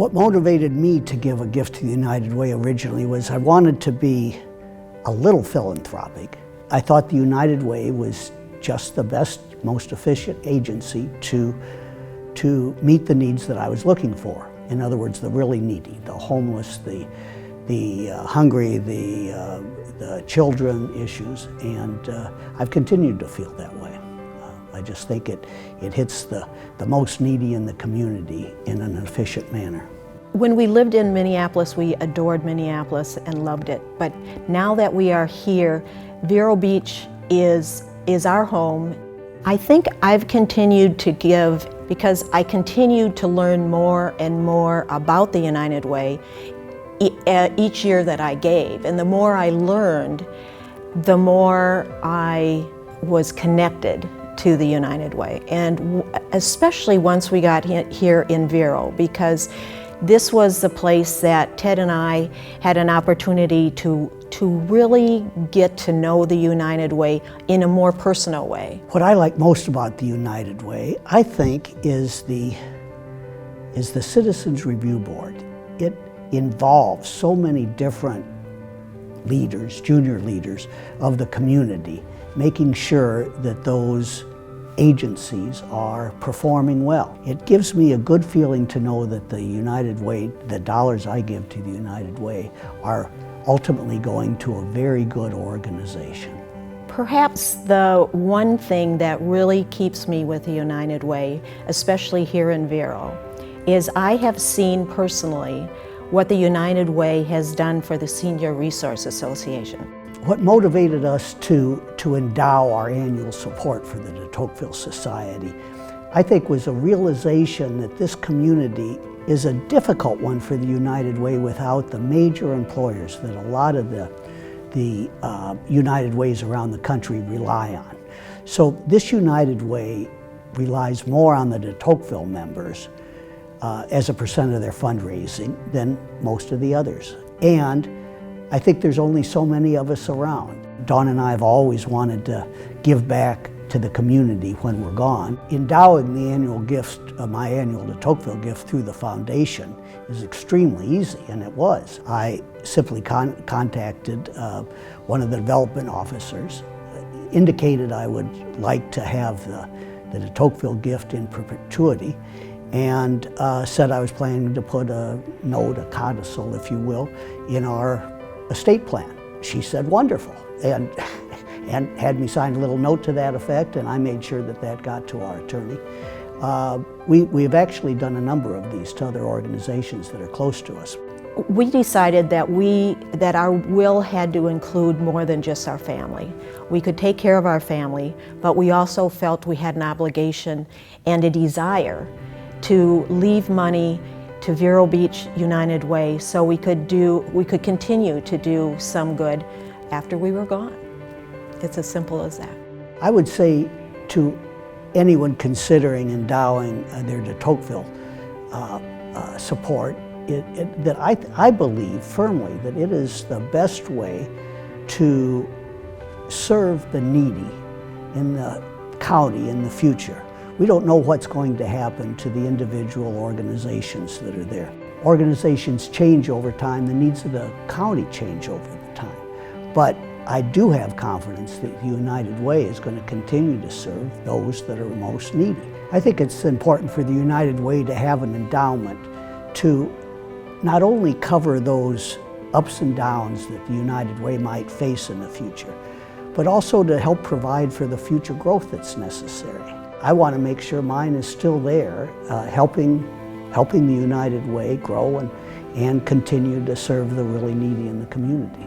What motivated me to give a gift to the United Way originally was I wanted to be a little philanthropic. I thought the United Way was just the best, most efficient agency to meet the needs that I was looking for. In other words, the really needy, the homeless, the hungry, the children issues, and I've continued to feel that way. I just think it hits the most needy in the community in an efficient manner. When we lived in Minneapolis, we adored Minneapolis and loved it. But now that we are here, Vero Beach is our home. I think I've continued to give because I continued to learn more and more about the United Way each year that I gave. And the more I learned, the more I was connected to the United Way. And especially once we got here in Vero, because this was the place that Ted and I had an opportunity to really get to know the United Way in a more personal way. What I like most about the United Way, I think, is the Citizens Review Board. It involves so many different leaders, junior leaders of the community, making sure that those agencies are performing well. It gives me a good feeling to know that the United Way, the dollars I give to the United Way, are ultimately going to a very good organization. Perhaps the one thing that really keeps me with the United Way, especially here in Vero, is I have seen personally what the United Way has done for the Senior Resource Association. What motivated us to endow our annual support for the de Tocqueville Society, I think, was a realization that this community is a difficult one for the United Way without the major employers that a lot of the United Ways around the country rely on. So this United Way relies more on the de Tocqueville members as a percent of their fundraising than most of the others. And I think there's only so many of us around. Dawn and I have always wanted to give back to the community when we're gone. Endowing the annual gift, my annual de Tocqueville gift through the foundation is extremely easy, and it was. I simply contacted one of the development officers, indicated I would like to have the de Tocqueville gift in perpetuity, and said I was planning to put a note, a codicil, if you will, in our estate plan. She said, wonderful, and had me sign a little note to that effect, and I made sure that that got to our attorney. We've actually done a number of these to other organizations that are close to us. We decided that our will had to include more than just our family. We could take care of our family, but we also felt we had an obligation and a desire to leave money to Vero Beach United Way so we could continue to do some good after we were gone. It's as simple as that. I would say to anyone considering endowing their de Tocqueville support, that I believe firmly that it is the best way to serve the needy in the county in the future. We don't know what's going to happen to the individual organizations that are there. Organizations change over time, the needs of the county change over the time. But I do have confidence that the United Way is going to continue to serve those that are most needy. I think it's important for the United Way to have an endowment to not only cover those ups and downs that the United Way might face in the future, but also to help provide for the future growth that's necessary. I want to make sure mine is still there, helping the United Way grow and continue to serve the really needy in the community.